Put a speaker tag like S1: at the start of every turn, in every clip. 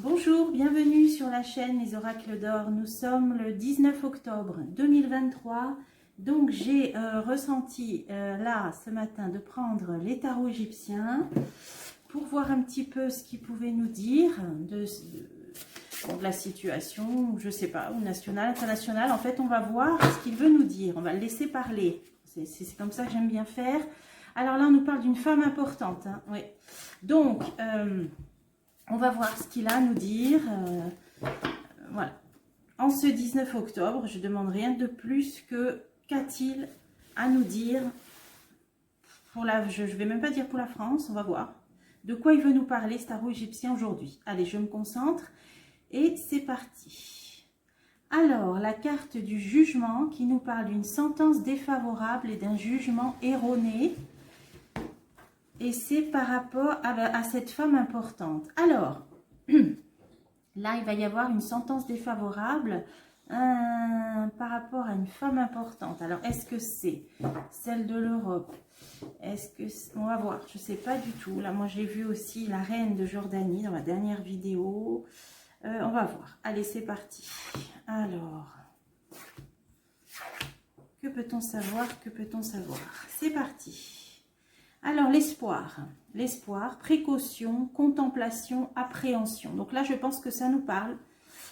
S1: Bonjour, bienvenue sur la chaîne Les Oracles d'Or. Nous sommes le 19 octobre 2023. Donc j'ai ressenti là ce matin de prendre les tarots égyptiens pour voir un petit peu ce qu'ils pouvaient nous dire de la situation, je sais pas, ou nationale, internationale. En fait, on va voir ce qu'il veut nous dire. On va le laisser parler. C'est comme ça que j'aime bien faire. Alors là, on nous parle d'une femme importante. Hein, oui. Donc, on va voir ce qu'il a à nous dire. Voilà. En ce 19 octobre, je ne demande rien de plus que qu'a-t-il à nous dire pour la, je ne vais même pas dire pour la France, on va voir. De quoi il veut nous parler, ce tarot égyptien, aujourd'hui. Allez, je me concentre et c'est parti. Alors, la carte du jugement qui nous parle d'une sentence défavorable et d'un jugement erroné. Et c'est par rapport à cette femme importante. Alors, là, il va y avoir une sentence défavorable par rapport à une femme importante. Alors, est-ce que c'est celle de l'Europe? Est-ce que on va voir, je ne sais pas du tout. Là, moi, j'ai vu aussi la reine de Jordanie dans ma dernière vidéo. On va voir. Allez, c'est parti. Alors, que peut-on savoir? Que peut-on savoir? C'est parti. Alors, l'espoir. L'espoir, précaution, contemplation, appréhension. Donc là, je pense que ça nous parle,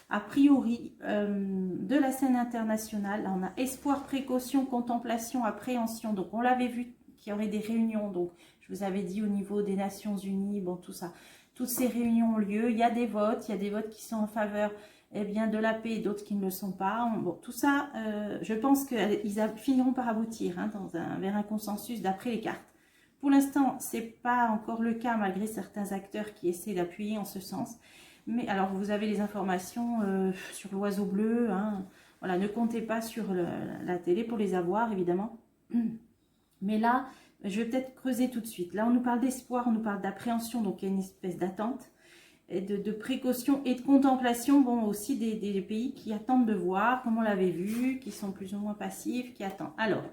S1: a priori, de la scène internationale. Là, on a espoir, précaution, contemplation, appréhension. Donc, on l'avait vu qu'il y aurait des réunions. Donc, je vous avais dit au niveau des Nations Unies, bon, tout ça. Toutes ces réunions ont lieu. Il y a des votes qui sont en faveur de la paix et d'autres qui ne le sont pas. Bon, tout ça, je pense qu'ils finiront par aboutir hein, vers un consensus d'après les cartes. Pour l'instant, ce n'est pas encore le cas malgré certains acteurs qui essaient d'appuyer en ce sens. Mais alors, vous avez les informations sur l'oiseau bleu. Hein. Voilà, ne comptez pas sur la télé pour les avoir, évidemment. Mais là, je vais peut-être creuser tout de suite. Là, on nous parle d'espoir, on nous parle d'appréhension, donc il y a une espèce d'attente, de précaution et de contemplation. Bon, aussi des pays qui attendent de voir, comme on l'avait vu, qui sont plus ou moins passifs, qui attendent. Alors,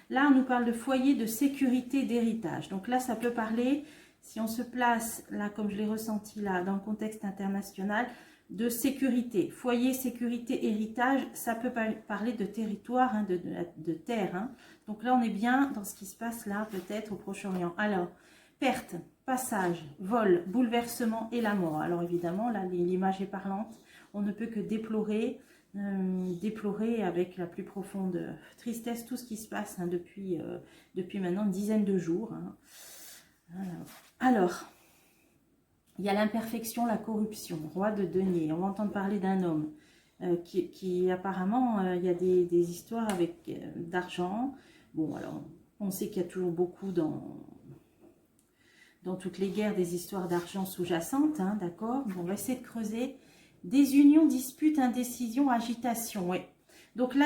S1: là, on nous parle de foyer, de sécurité, d'héritage. Donc là, ça peut parler, si on se place, là, comme je l'ai ressenti là, dans le contexte international, de sécurité. Foyer, sécurité, héritage, ça peut parler de territoire, hein, de terre. Hein. Donc là, on est bien dans ce qui se passe là, peut-être au Proche-Orient. Alors, perte, passage, vol, bouleversement et la mort. Alors évidemment, là, l'image est parlante. On ne peut que déplorer avec la plus profonde tristesse tout ce qui se passe hein, depuis maintenant une dizaine de jours. Hein. Alors, il y a l'imperfection, la corruption, roi de denier. On va entendre parler d'un homme qui apparemment, il y a des histoires avec d'argent. Bon, alors, on sait qu'il y a toujours beaucoup dans toutes les guerres des histoires d'argent sous-jacentes, hein, d'accord? Bon, on va essayer de creuser. Des unions, disputes, indécision, agitation, oui. Donc là,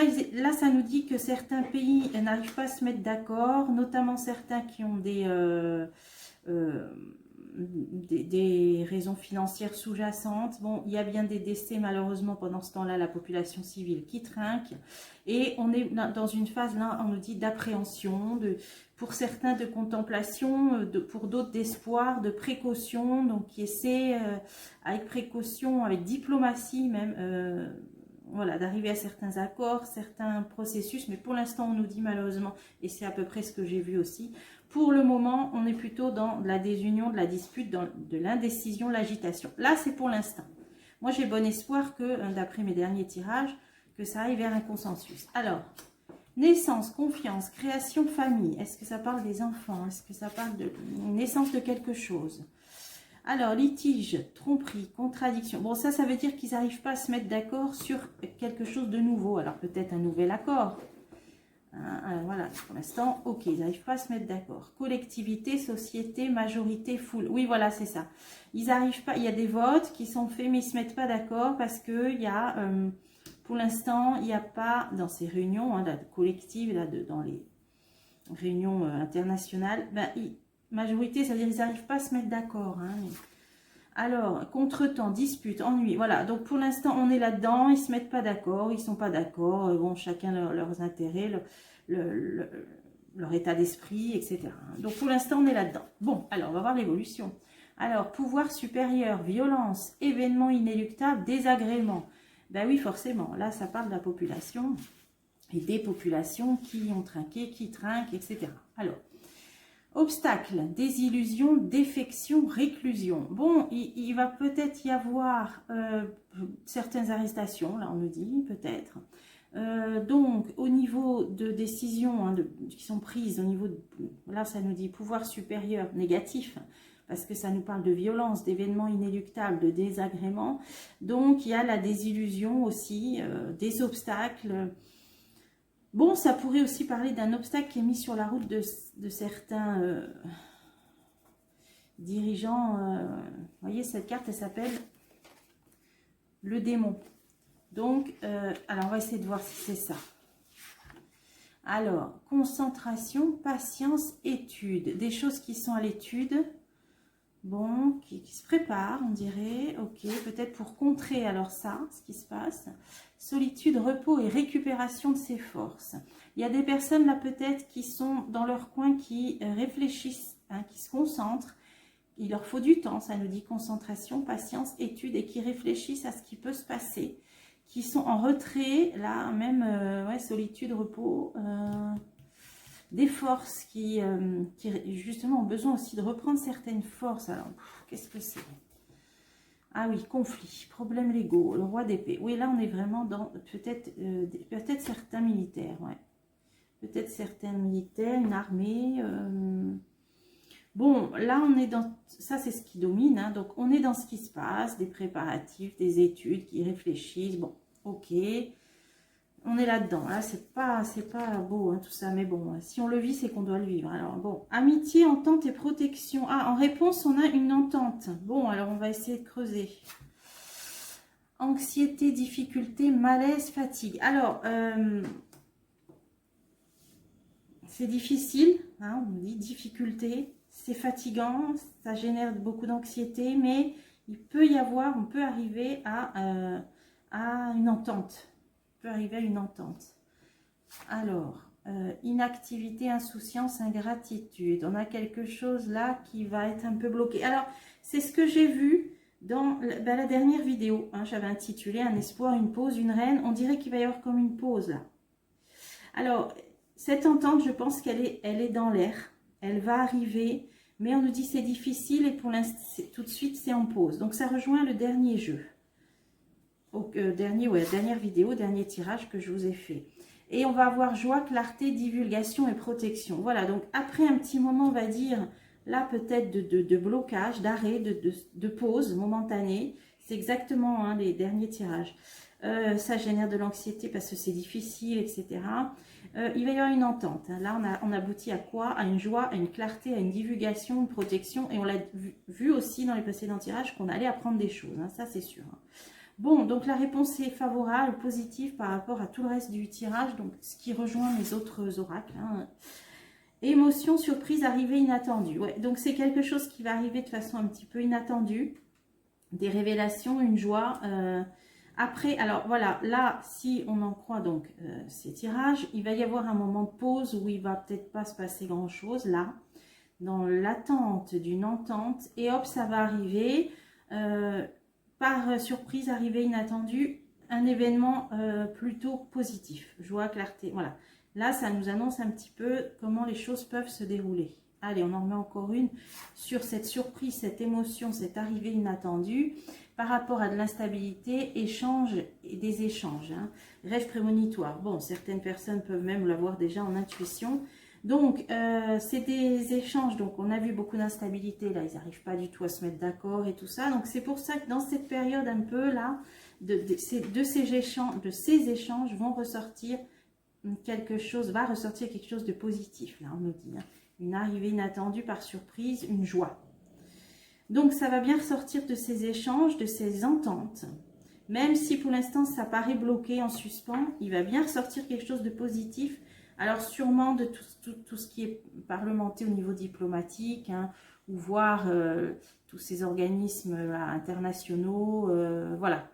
S1: ça nous dit que certains pays n'arrivent pas à se mettre d'accord, notamment certains qui ont des raisons financières sous-jacentes. Bon, il y a bien des décès malheureusement pendant ce temps-là, la population civile qui trinque. Et on est dans une phase là, on nous dit d'appréhension, pour certains de contemplation, pour d'autres d'espoir, de précaution, donc qui essaient avec précaution, avec diplomatie même, voilà, d'arriver à certains accords, certains processus, mais pour l'instant on nous dit malheureusement, et c'est à peu près ce que j'ai vu aussi, pour le moment on est plutôt dans la désunion, de la dispute, de l'indécision, l'agitation. Là c'est pour l'instant. Moi j'ai bon espoir que, d'après mes derniers tirages, que ça aille vers un consensus. Alors, naissance, confiance, création, famille, est-ce que ça parle des enfants? Est-ce que ça parle de naissance de quelque chose? Alors, litige, tromperie, contradiction. Bon, ça veut dire qu'ils n'arrivent pas à se mettre d'accord sur quelque chose de nouveau. Alors, peut-être un nouvel accord. Voilà, pour l'instant, ok, ils n'arrivent pas à se mettre d'accord. Collectivité, société, majorité, foule. Oui, voilà, c'est ça. Ils n'arrivent pas, il y a des votes qui sont faits, mais ils ne se mettent pas d'accord parce qu'il y a, pour l'instant, il n'y a pas, dans ces réunions hein, collectives, là, dans les réunions internationales, majorité, c'est-à-dire qu'ils n'arrivent pas à se mettre d'accord. Hein. Alors, contretemps, dispute, ennui. Voilà, donc pour l'instant, on est là-dedans. Ils ne se mettent pas d'accord, ils ne sont pas d'accord. Bon, chacun leurs intérêts, leur état d'esprit, etc. Donc pour l'instant, on est là-dedans. Bon, alors, on va voir l'évolution. Alors, pouvoir supérieur, violence, événement inéluctable, désagrément. Ben oui, forcément. Là, ça parle de la population et des populations qui ont trinqué, qui trinquent, etc. Alors, obstacle, désillusion, défection, réclusion. Bon, il va peut-être y avoir certaines arrestations, là on nous dit, peut-être. Donc, au niveau de décisions qui sont prises, au niveau de, là ça nous dit pouvoir supérieur négatif, parce que ça nous parle de violence, d'événements inéluctables, de désagréments. Donc, il y a la désillusion aussi, des obstacles. Bon, ça pourrait aussi parler d'un obstacle qui est mis sur la route de certains dirigeants. Vous voyez, cette carte, elle s'appelle le démon. Donc, alors on va essayer de voir si c'est ça. Alors, concentration, patience, étude. Des choses qui sont à l'étude. Bon, qui se préparent, on dirait. Ok, peut-être pour contrer alors ça, ce qui se passe. Solitude, repos et récupération de ses forces. Il y a des personnes là peut-être qui sont dans leur coin, qui réfléchissent, hein, qui se concentrent. Il leur faut du temps, ça nous dit concentration, patience, étude, et qui réfléchissent à ce qui peut se passer. Qui sont en retrait, là même, ouais, solitude, repos, des forces qui justement ont besoin aussi de reprendre certaines forces. Alors, qu'est-ce que c'est? Ah oui, conflit, problèmes légaux, le roi d'épée. Oui, là on est vraiment dans peut-être certains militaires, ouais. Peut-être certains militaires, une armée. Bon, là on est dans, ça c'est ce qui domine, hein, donc on est dans ce qui se passe, des préparatifs, des études, qui réfléchissent, bon, ok. On est là-dedans, là c'est pas beau hein, tout ça, mais bon, si on le vit, c'est qu'on doit le vivre. Alors bon, amitié, entente et protection. Ah, en réponse, on a une entente. Bon, alors on va essayer de creuser. Anxiété, difficulté, malaise, fatigue. Alors, c'est difficile, hein, on dit difficulté, c'est fatigant, ça génère beaucoup d'anxiété, mais il peut y avoir, on peut arriver à une entente. Peut arriver à une entente. Alors, inactivité, insouciance, ingratitude. On a quelque chose là qui va être un peu bloqué. Alors, c'est ce que j'ai vu dans la dernière vidéo. Hein, j'avais intitulé un espoir, une pause, une reine. On dirait qu'il va y avoir comme une pause là. Alors, cette entente, je pense qu'elle est dans l'air. Elle va arriver, mais on nous dit c'est difficile et pour l'instant, tout de suite, c'est en pause. Donc, ça rejoint le dernier jeu. Dernière vidéo, dernier tirage que je vous ai fait. Et on va avoir joie, clarté, divulgation et protection. Voilà, donc après un petit moment, on va dire, là peut-être de blocage, d'arrêt, de pause momentanée. C'est exactement hein, les derniers tirages. Ça génère de l'anxiété parce que c'est difficile, etc. Il va y avoir une entente. Là, on aboutit à quoi? À une joie, à une clarté, à une divulgation, une protection. Et on l'a vu aussi dans les précédents tirages qu'on allait apprendre des choses. Hein, ça, c'est sûr. Bon, donc la réponse est favorable, positive par rapport à tout le reste du tirage, donc ce qui rejoint les autres oracles. Hein. Émotion, surprise, arrivée inattendue. Ouais, donc c'est quelque chose qui va arriver de façon un petit peu inattendue. Des révélations, une joie. Après, alors voilà, là, si on en croit donc ces tirages, il va y avoir un moment de pause où il va peut-être pas se passer grand-chose, là, dans l'attente d'une entente. Et hop, ça va arriver. Par surprise, arrivée inattendue, un événement plutôt positif. Joie, clarté, voilà. Là, ça nous annonce un petit peu comment les choses peuvent se dérouler. Allez, on en remet encore une sur cette surprise, cette émotion, cette arrivée inattendue par rapport à de l'instabilité, échange et des échanges. Hein. Rêve prémonitoire. Bon, certaines personnes peuvent même l'avoir déjà en intuition. Donc, c'est des échanges. Donc, on a vu beaucoup d'instabilité. Là, ils n'arrivent pas du tout à se mettre d'accord et tout ça. Donc, c'est pour ça que dans cette période un peu là, de ces échanges vont ressortir quelque chose, va ressortir quelque chose de positif. Là, on me dit. Hein. Une arrivée inattendue par surprise, une joie. Donc, ça va bien ressortir de ces échanges, de ces ententes. Même si pour l'instant, ça paraît bloqué en suspens, il va bien ressortir quelque chose de positif. Alors, sûrement de tout ce qui est parlementé au niveau diplomatique, hein, ou voir tous ces organismes internationaux, voilà,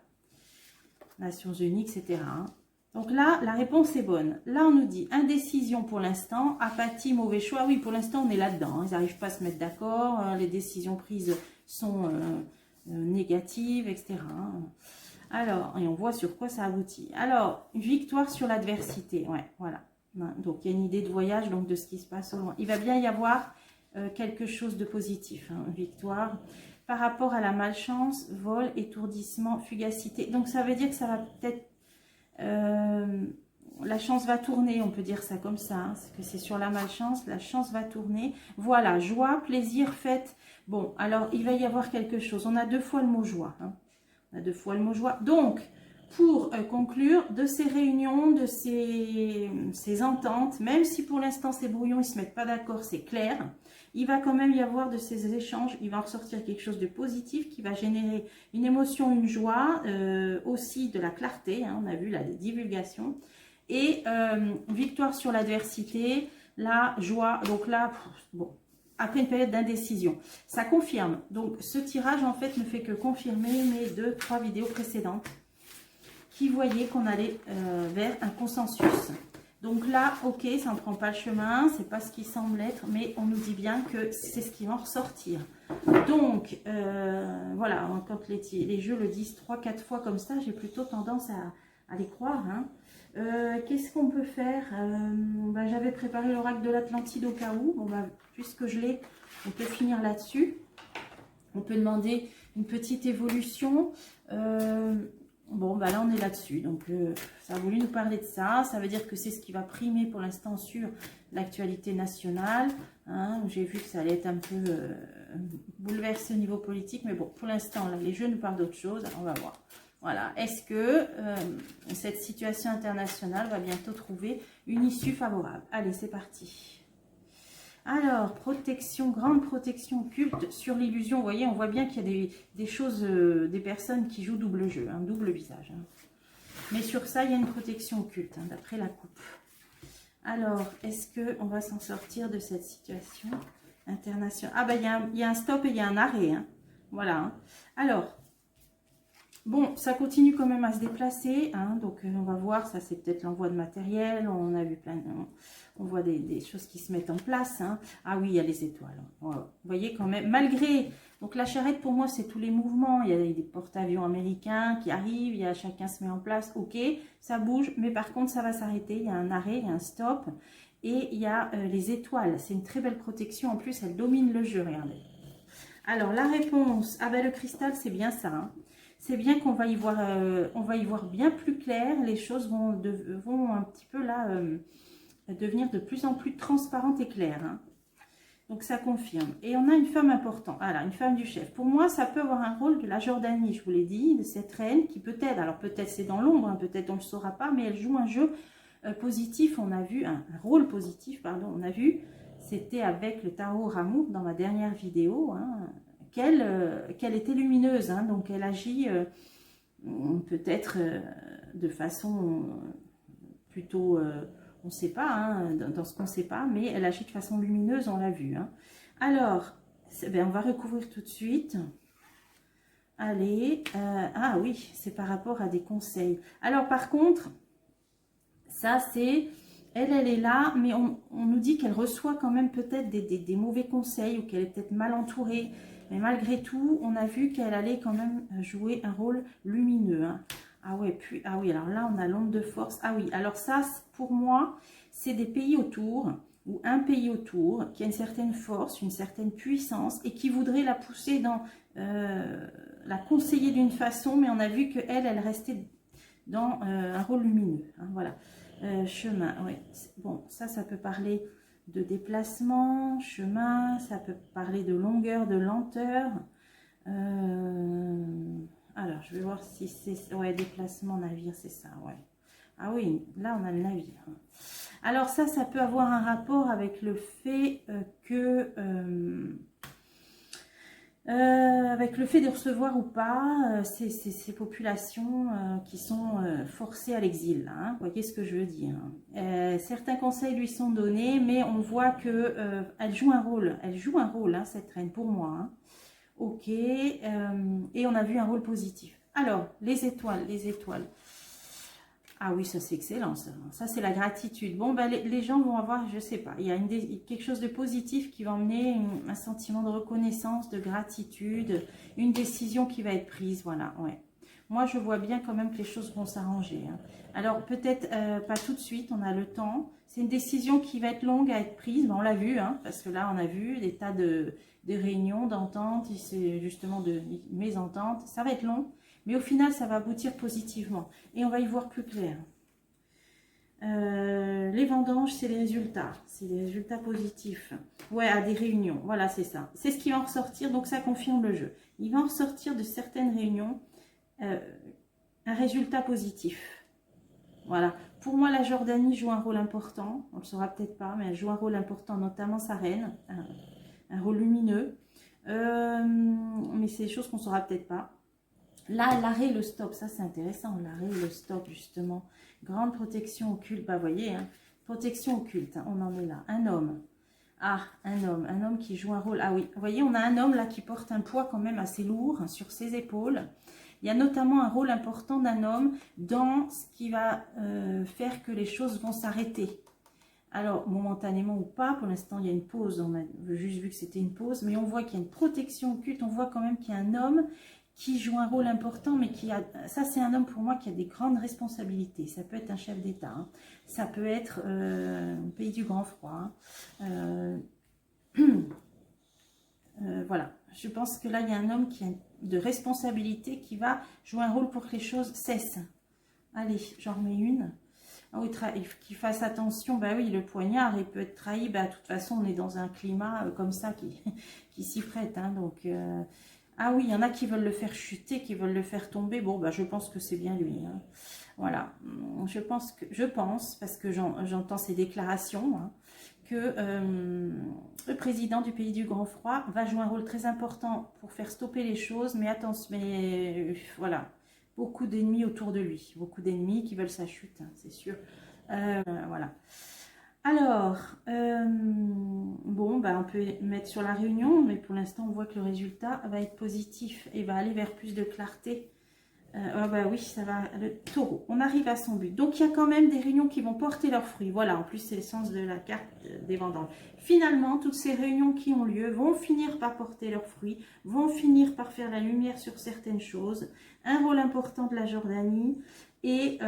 S1: Nations Unies, etc. Hein. Donc là, la réponse est bonne. Là, on nous dit indécision pour l'instant, apathie, mauvais choix. Oui, pour l'instant, on est là-dedans. Hein. Ils n'arrivent pas à se mettre d'accord. Les décisions prises sont négatives, etc. Alors, et on voit sur quoi ça aboutit. Alors, victoire sur l'adversité, ouais, voilà. Donc, il y a une idée de voyage, donc de ce qui se passe au loin. Il va bien y avoir quelque chose de positif, hein, victoire. Par rapport à la malchance, vol, étourdissement, fugacité. Donc, ça veut dire que ça va peut-être... la chance va tourner, on peut dire ça comme ça, hein, parce que c'est sur la malchance, la chance va tourner. Voilà, joie, plaisir, fête. Bon, alors, il va y avoir quelque chose. On a 2 fois le mot joie, hein. On a 2 fois le mot joie. Donc, pour conclure, de ces réunions, de ces ententes, même si pour l'instant ces brouillons, ils ne se mettent pas d'accord, c'est clair, il va quand même y avoir de ces échanges, il va en ressortir quelque chose de positif qui va générer une émotion, une joie, aussi de la clarté, hein, on a vu là des divulgations, et victoire sur l'adversité, la joie, donc là, bon, après une période d'indécision. Ça confirme. Donc, ce tirage, en fait, ne fait que confirmer mes 2-3 vidéos précédentes qui voyaient qu'on allait vers un consensus. Donc là, ok, ça ne prend pas le chemin, c'est pas ce qui semble être, mais on nous dit bien que c'est ce qui va en ressortir. Donc, voilà, quand les jeux le disent 3-4 fois comme ça, j'ai plutôt tendance à les croire, hein. Qu'est-ce qu'on peut faire? J'avais préparé l'oracle de l'Atlantide au cas où. Bon, puisque je l'ai, on peut finir là-dessus. On peut demander une petite évolution. Bon, là, on est là-dessus. Donc, ça a voulu nous parler de ça. Ça veut dire que c'est ce qui va primer pour l'instant sur l'actualité nationale. Hein. J'ai vu que ça allait être un peu bouleversé au niveau politique. Mais bon, pour l'instant, les jeux nous parlent d'autre chose. Alors, on va voir. Voilà, est-ce que cette situation internationale va bientôt trouver une issue favorable? Allez, c'est parti. Alors, protection, grande protection occulte sur l'illusion. Vous voyez, on voit bien qu'il y a des choses, des personnes qui jouent double jeu, un double visage. Hein. Mais sur ça, il y a une protection occulte, hein, d'après la coupe. Alors, est-ce qu'on va s'en sortir de cette situation internationale? Ah, il y a un stop et il y a un arrêt. Hein. Voilà. Hein. Alors... Bon, ça continue quand même à se déplacer, hein, donc on va voir, ça c'est peut-être l'envoi de matériel, on a vu on voit des choses qui se mettent en place, hein. Ah oui, il y a les étoiles, voilà. Vous voyez quand même, malgré, donc la charrette pour moi c'est tous les mouvements, il y a des porte-avions américains qui arrivent, il y a chacun se met en place, ok, ça bouge, mais par contre ça va s'arrêter, il y a un arrêt, il y a un stop, et il y a les étoiles, c'est une très belle protection, en plus elle domine le jeu, regardez. Alors la réponse, le cristal c'est bien ça, hein. C'est bien qu'on va y voir bien plus clair. Les choses vont un petit peu là devenir de plus en plus transparentes et claires. Hein. Donc ça confirme. Et on a une femme importante. Voilà, une femme du chef. Pour moi, ça peut avoir un rôle de la Jordanie, je vous l'ai dit, de cette reine qui peut-être, alors peut-être c'est dans l'ombre, hein, peut-être on ne le saura pas, mais elle joue un jeu positif. On a vu, un rôle positif, pardon, on a vu, c'était avec le tarot Ramour dans ma dernière vidéo, hein, qu'elle était lumineuse, hein, donc elle agit peut-être de façon plutôt, on ne sait pas, hein, dans ce qu'on ne sait pas, mais elle agit de façon lumineuse, on l'a vu. Hein. Alors, on va recouvrir tout de suite. Allez, ah oui, c'est par rapport à des conseils. Alors par contre, ça c'est... Elle est là, mais on nous dit qu'elle reçoit quand même peut-être des mauvais conseils ou qu'elle est peut-être mal entourée. Mais malgré tout, on a vu qu'elle allait quand même jouer un rôle lumineux. Hein. Ah ouais, ah oui, alors là, on a l'onde de force. Ah oui, alors ça, pour moi, c'est des pays autour, ou un pays autour, qui a une certaine force, une certaine puissance, et qui voudrait la pousser dans... la conseiller d'une façon, mais on a vu qu'elle, elle restait dans un rôle lumineux. Hein, voilà. Chemin, oui. Bon, ça peut parler de déplacement, chemin, ça peut parler de longueur, de lenteur. Alors, je vais voir si c'est... Ouais, déplacement, navire, c'est ça, ouais. Ah oui, là, on a le navire. Alors ça peut avoir un rapport avec le fait que... avec le fait de recevoir ou pas ces populations qui sont forcées à l'exil. Hein, vous voyez ce que je veux dire. Certains conseils lui sont donnés, mais on voit que elle joue un rôle. Elle joue un rôle, hein, cette reine, pour moi. Hein. Ok, et on a vu un rôle positif. Alors, les étoiles, les étoiles. Ah oui, ça c'est excellent, ça c'est la gratitude. Bon, ben, les gens vont avoir, je sais pas, il y a quelque chose de positif qui va emmener un sentiment de reconnaissance, de gratitude, une décision qui va être prise, voilà, ouais. Moi, je vois bien quand même que les choses vont s'arranger, hein. Alors, peut-être pas tout de suite, on a le temps. C'est une décision qui va être longue à être prise, ben, on l'a vu, hein, parce que là, on a vu des tas de réunions, d'ententes, justement de mésententes, ça va être long. Mais au final, ça va aboutir positivement. Et on va y voir plus clair. Les vendanges, c'est les résultats. C'est des résultats positifs. Ouais, à des réunions. Voilà, c'est ça. C'est ce qui va en ressortir. Donc, ça confirme le jeu. Il va en ressortir de certaines réunions un résultat positif. Voilà. Pour moi, la Jordanie joue un rôle important. On ne le saura peut-être pas, mais elle joue un rôle important, notamment sa reine. Un rôle lumineux. Mais c'est des choses qu'on ne saura peut-être pas. Là, l'arrêt et le stop, ça c'est intéressant, l'arrêt et le stop justement. Grande protection occulte, bah vous voyez, hein, protection occulte, hein, on en est là. Un homme, un homme qui joue un rôle. Ah oui, vous voyez, on a un homme là qui porte un poids quand même assez lourd, hein, sur ses épaules. Il y a notamment un rôle important d'un homme dans ce qui va faire que les choses vont s'arrêter. Alors, momentanément ou pas, pour l'instant il y a une pause, on a juste vu que c'était une pause, mais on voit qu'il y a une protection occulte, on voit quand même qu'il y a un homme qui joue un rôle important, mais qui a, ça c'est un homme pour moi qui a des grandes responsabilités. Ça peut être un chef d'État, hein. Ça peut être le pays du grand froid, hein. Voilà, je pense que là il y a un homme qui a de responsabilité qui va jouer un rôle pour que les choses cessent. Allez, j'en remets une. Ah oui, qu'il fasse attention, bah oui, le poignard, il peut être trahi, bah de toute façon on est dans un climat comme ça qui s'y prête, hein, donc... Ah oui, il y en a qui veulent le faire chuter, qui veulent le faire tomber. Bon, bah, je pense que c'est bien lui, hein. Voilà. Je pense, parce que j'entends ces déclarations, hein, que le président du pays du grand froid va jouer un rôle très important pour faire stopper les choses. Mais attention, voilà. Beaucoup d'ennemis autour de lui. Beaucoup d'ennemis qui veulent sa chute, hein, c'est sûr. Voilà. Alors, bon, bah, on peut mettre sur la réunion, mais pour l'instant, on voit que le résultat va être positif et va aller vers plus de clarté. Bah oui, ça va, le taureau, on arrive à son but. Donc, il y a quand même des réunions qui vont porter leurs fruits. Voilà, en plus, c'est le sens de la carte des vendanges. Finalement, toutes ces réunions qui ont lieu vont finir par porter leurs fruits, vont finir par faire la lumière sur certaines choses. Un rôle important de la Jordanie et...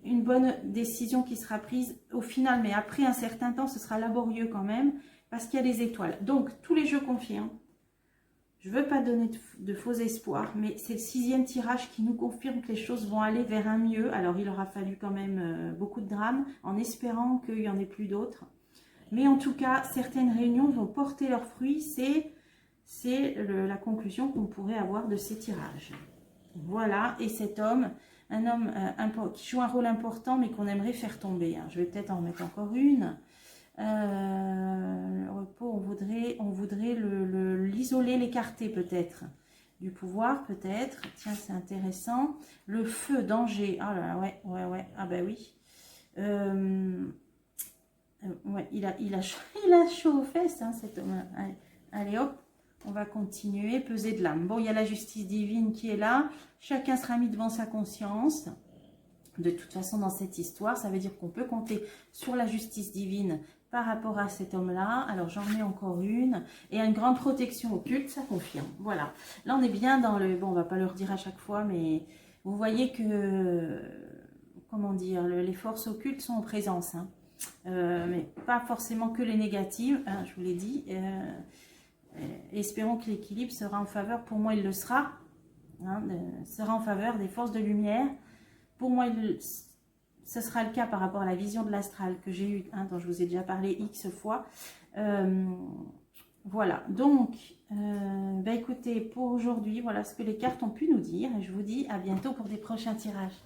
S1: une bonne décision qui sera prise au final, mais après un certain temps, ce sera laborieux quand même, parce qu'il y a les étoiles. Donc, tous les jeux confirment. Je ne veux pas donner de faux espoirs, mais c'est le 6e tirage qui nous confirme que les choses vont aller vers un mieux. Alors, il aura fallu quand même beaucoup de drames, en espérant qu'il n'y en ait plus d'autres. Mais en tout cas, certaines réunions vont porter leurs fruits. C'est la conclusion qu'on pourrait avoir de ces tirages. Voilà, et cet homme... un homme qui joue un rôle important, mais qu'on aimerait faire tomber, hein. Je vais peut-être en remettre encore une. Le repos, on voudrait l'isoler, l'écarter peut-être. Du pouvoir peut-être. Tiens, c'est intéressant. Le feu, danger. Ah là là, ouais. Ah ben oui. Ouais, il a chaud aux fesses, hein, cet homme. Allez hop. On va continuer, peser de l'âme. Bon, il y a la justice divine qui est là. Chacun sera mis devant sa conscience. De toute façon, dans cette histoire, ça veut dire qu'on peut compter sur la justice divine par rapport à cet homme-là. Alors, j'en mets encore une. Et une grande protection occulte, ça confirme. Voilà. Là, on est bien dans le... Bon, on va pas le redire à chaque fois, mais vous voyez que... Comment dire, les forces occultes sont en présence, hein. Mais pas forcément que les négatives, hein, je vous l'ai dit. Espérons que l'équilibre sera en faveur, pour moi il le sera, hein, sera en faveur des forces de lumière. Pour moi, ce sera le cas par rapport à la vision de l'astral que j'ai eue, hein, dont je vous ai déjà parlé X fois. Voilà, donc, bah écoutez, pour aujourd'hui, voilà ce que les cartes ont pu nous dire. Et je vous dis à bientôt pour des prochains tirages.